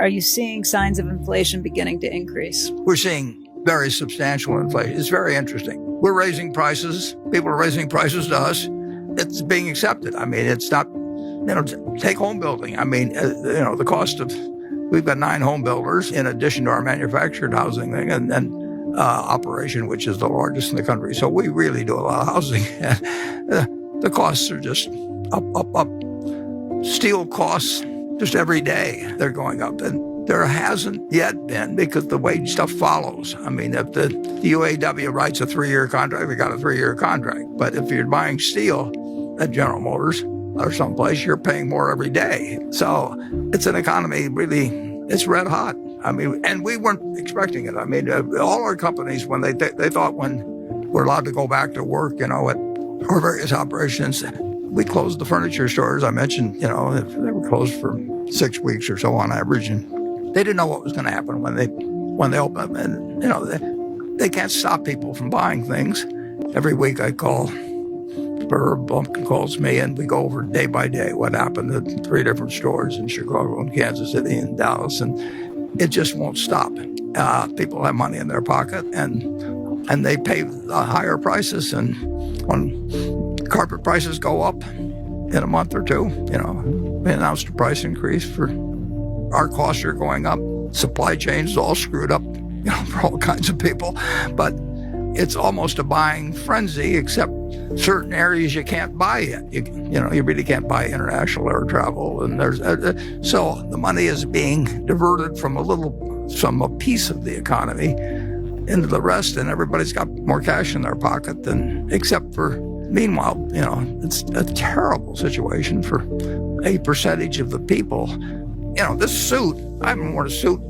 Are you seeing signs of inflation beginning to increase? We're seeing very substantial inflation. It's very interesting. We're raising prices. People are raising prices to us. It's being accepted. I mean, it's not, take home building. I mean, the cost of, we've got 9 home builders in addition to our manufactured housing thing and operation, which is the largest in the country. So we really do a lot of housing. The costs are just up. Steel costs, just every day, they're going up. And there hasn't yet been, because the wage stuff follows. I mean, if the UAW writes a 3-year contract, we got a 3-year contract. But if you're buying steel at General Motors or someplace, you're paying more every day. So it's an economy really, it's red hot. I mean, and we weren't expecting it. I mean, all our companies, when they thought when we're allowed to go back to work, at our various operations, we closed the furniture stores. I mentioned, they were closed for 6 weeks or so on average, and they didn't know what was going to happen when they opened. And they can't stop people from buying things. Every week I call, Bumpkin calls me, and we go over day by day what happened at 3 different stores in Chicago and Kansas City and Dallas, and it just won't stop. People have money in their pocket, and they pay higher prices. And when carpet prices go up in a month or two, they announced a price increase for our costs are going up. Supply chains all screwed up, for all kinds of people. But it's almost a buying frenzy, except certain areas you can't buy yet. You really can't buy international air travel, and so the money is being diverted from a piece of the economy into the rest, and everybody's got more cash in their pocket than, except for, meanwhile, it's a terrible situation for a percentage of the people. This suit, I haven't worn a suit,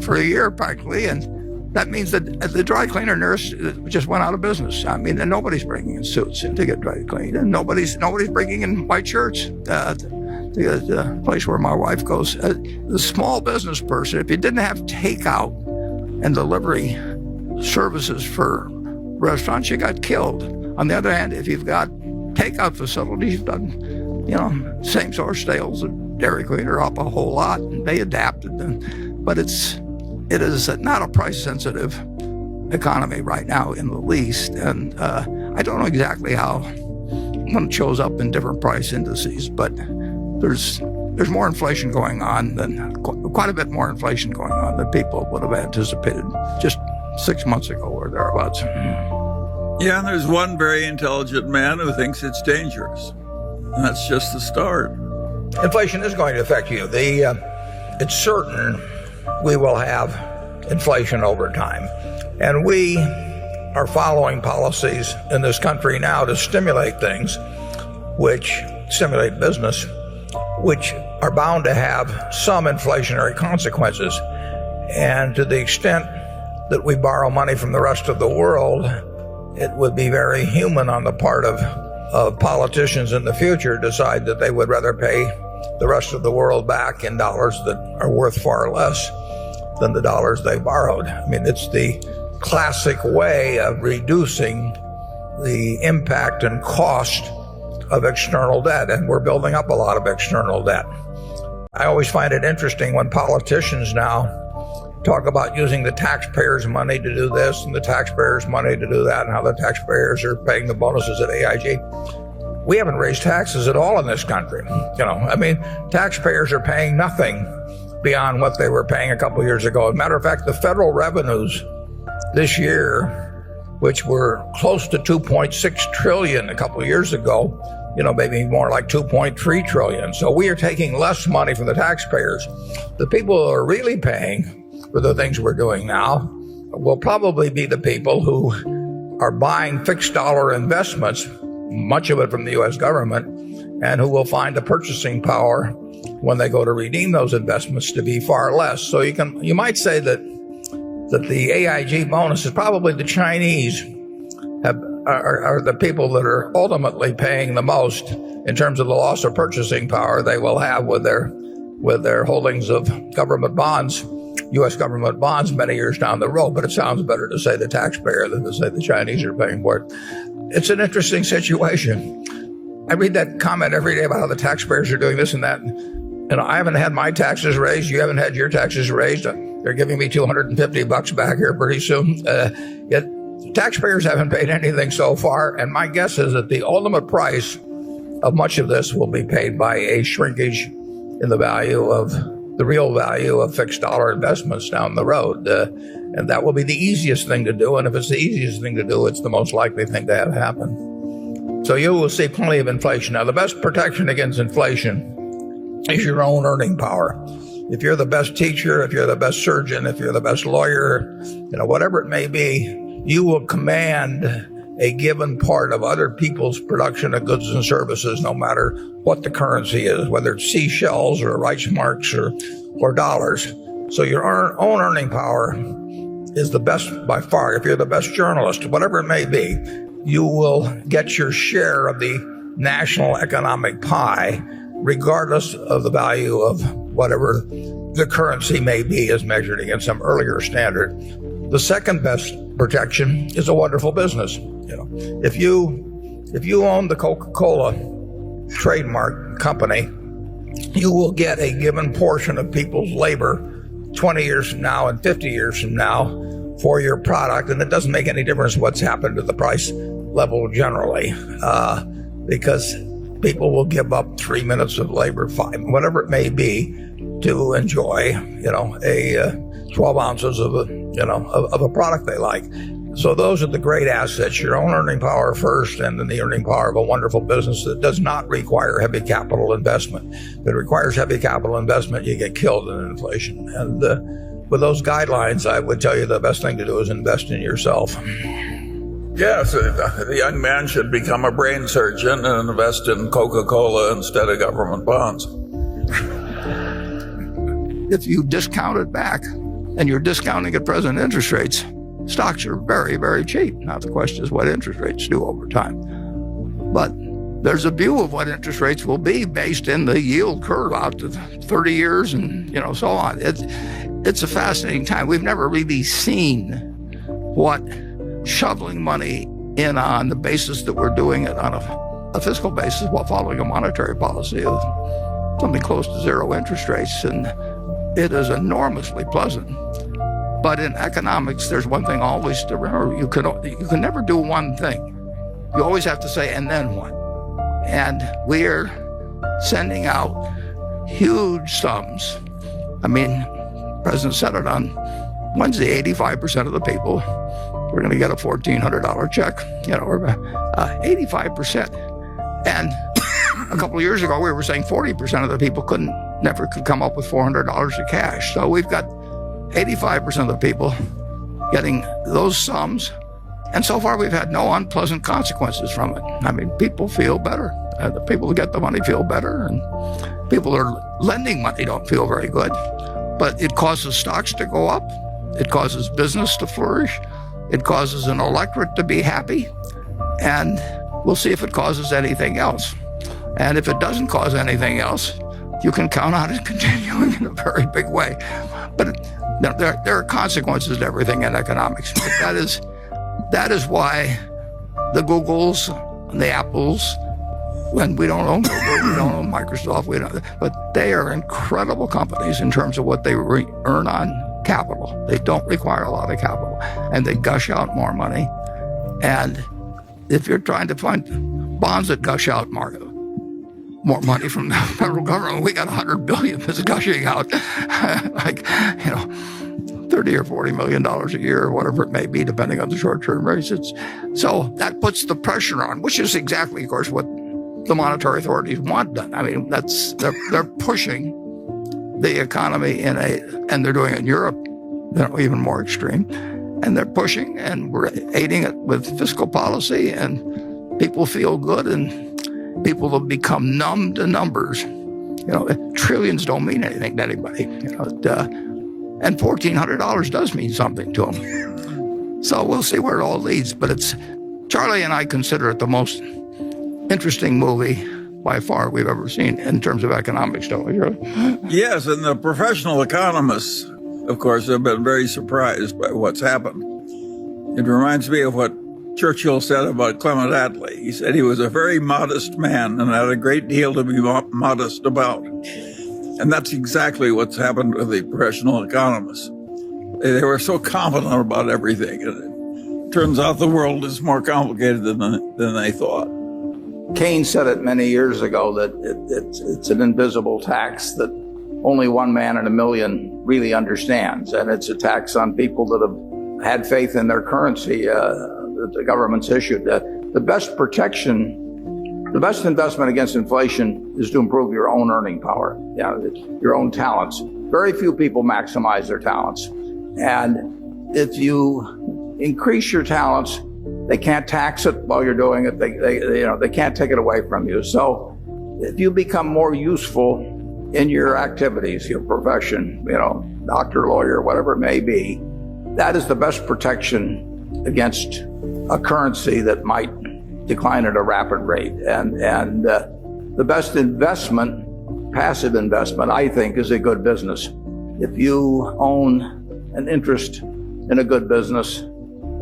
for a year practically, and that means that the dry cleaner nurse just went out of business. I mean, and nobody's bringing in suits in to get dry cleaned, and nobody's bringing in white shirts. The place where my wife goes, the small business person, if you didn't have takeout and delivery services for restaurants, you got killed. On the other hand, if you've got takeout facilities, you've done, same source sales of Dairy Queen are up a whole lot, and they adapted them. But it is not a price-sensitive economy right now in the least, and I don't know exactly how one shows up in different price indices, but there's more inflation going on quite a bit more inflation going on than people would have anticipated just 6 months ago or thereabouts. Yeah, and there's one very intelligent man who thinks it's dangerous. And that's just the start. Inflation is going to affect you. It's certain we will have inflation over time. And we are following policies in this country now to stimulate things, which stimulate business, which are bound to have some inflationary consequences. And to the extent that we borrow money from the rest of the world, it would be very human on the part of politicians in the future decide that they would rather pay the rest of the world back in dollars that are worth far less than the dollars they borrowed. I mean, it's the classic way of reducing the impact and cost of external debt, and we're building up a lot of external debt. I always find it interesting when politicians now talk about using the taxpayers' money to do this and the taxpayers' money to do that, and how the taxpayers are paying the bonuses at AIG. We haven't raised taxes at all in this country. Taxpayers are paying nothing beyond what they were paying a couple of years ago. As a matter of fact, the federal revenues this year, which were close to $2.6 trillion a couple of years ago, maybe more like $2.3 trillion. So we are taking less money from the taxpayers. The people who are really paying for the things we're doing now will probably be the people who are buying fixed dollar investments, much of it from the U.S. government, and who will find the purchasing power when they go to redeem those investments to be far less. So you might say that the AIG bonus is probably the Chinese are the people that are ultimately paying the most in terms of the loss of purchasing power they will have with their holdings of government bonds, U.S. government bonds many years down the road. But it sounds better to say the taxpayer than to say the Chinese are paying for it. It's an interesting situation. I read that comment every day about how the taxpayers are doing this and that. I haven't had my taxes raised. You haven't had your taxes raised. They're giving me $250 back here pretty soon. Yet taxpayers haven't paid anything so far. And my guess is that the ultimate price of much of this will be paid by a shrinkage in the real value of fixed dollar investments down the road. And that will be the easiest thing to do. And if it's the easiest thing to do, it's the most likely thing to have happen. So you will see plenty of inflation. Now, the best protection against inflation is your own earning power. If you're the best teacher, if you're the best surgeon, if you're the best lawyer, whatever it may be, you will command a given part of other people's production of goods and services, no matter what the currency is, whether it's seashells or Reichsmarks or dollars. So your own earning power is the best by far. If you're the best journalist, whatever it may be, you will get your share of the national economic pie, regardless of the value of whatever the currency may be as measured against some earlier standard. The second best protection is a wonderful business. If you own the Coca-Cola trademark company, you will get a given portion of people's labor 20 years from now and 50 years from now for your product, and it doesn't make any difference what's happened to the price level generally, because people will give up 3 minutes of labor, 5, whatever it may be, to enjoy, 12 ounces of a product they like. So those are the great assets, your own earning power first, and then the earning power of a wonderful business that does not require heavy capital investment. If it requires heavy capital investment, you get killed in inflation. And with those guidelines, I would tell you the best thing to do is invest in yourself. Yes, the young man should become a brain surgeon and invest in Coca-Cola instead of government bonds. If you discount it back, and you're discounting at present interest rates, stocks are very, very cheap. Now, the question is what interest rates do over time. But there's a view of what interest rates will be based in the yield curve out to 30 years and, so on. It's a fascinating time. We've never really seen what shoveling money in on the basis that we're doing it on a fiscal basis while following a monetary policy of something close to zero interest rates. And it is enormously pleasant. But in economics, there's one thing always to remember. You can never do one thing. You always have to say, and then what? And we're sending out huge sums. the president said it on Wednesday, 85% of the people were going to get a $1,400 check, or 85%. And a couple of years ago, we were saying 40% of the people never could come up with $400 of cash. So we've got 85% of the people getting those sums. And so far, we've had no unpleasant consequences from it. People feel better. The people who get the money feel better. And people who are lending money don't feel very good. But it causes stocks to go up. It causes business to flourish. It causes an electorate to be happy. And we'll see if it causes anything else. And if it doesn't cause anything else, you can count on it continuing in a very big way. But there are consequences to everything in economics. That is why the Googles and the Apples, when we don't own Google, we don't own Microsoft, but they are incredible companies in terms of what they earn on capital. They don't require a lot of capital, and they gush out more money. And if you're trying to find bonds that gush out more money from the federal government, we got $100 billion that's gushing out, $30 or $40 million a year, or whatever it may be, depending on the short-term rates. So that puts the pressure on, which is exactly, of course, what the monetary authorities want done. They're pushing the economy and they're doing it in Europe, even more extreme. And they're pushing, and we're aiding it with fiscal policy, and people feel good, and people have become numb to numbers. Trillions don't mean anything to anybody. And $1,400 does mean something to them. So we'll see where it all leads. But Charlie and I consider it the most interesting movie by far we've ever seen in terms of economics, don't we, Charlie? Yes, and the professional economists, of course, have been very surprised by what's happened. It reminds me of what Churchill said about Clement Attlee. He said he was a very modest man and had a great deal to be modest about. And that's exactly what's happened with the professional economists. They were so confident about everything. And it turns out the world is more complicated than they thought. Keynes said it many years ago that it's an invisible tax that only one man in a million really understands. And it's a tax on people that have had faith in their currency that the government's issued. The best protection, the best investment against inflation is to improve your own earning power, your own talents. Very few people maximize their talents. And if you increase your talents, they can't tax it while you're doing it. They can't take it away from you. So if you become more useful in your activities, your profession, doctor, lawyer, whatever it may be, that is the best protection against a currency that might decline at a rapid rate. And the best investment, passive investment, I think, is a good business. If you own an interest in a good business,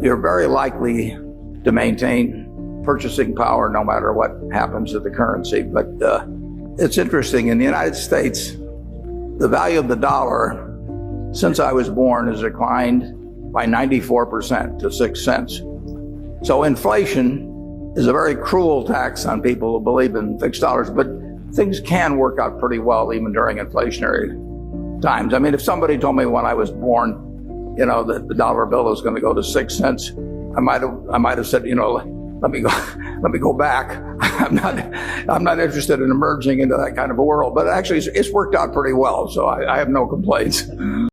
you're very likely to maintain purchasing power no matter what happens to the currency. But it's interesting, in the United States, the value of the dollar since I was born has declined by 94% to 6 cents. So inflation is a very cruel tax on people who believe in fixed dollars, but things can work out pretty well even during inflationary times. I mean, if somebody told me when I was born, that the dollar bill is going to go to 6 cents, I might have said, let me go back. I'm not interested in emerging into that kind of a world. But actually, it's worked out pretty well, so I have no complaints.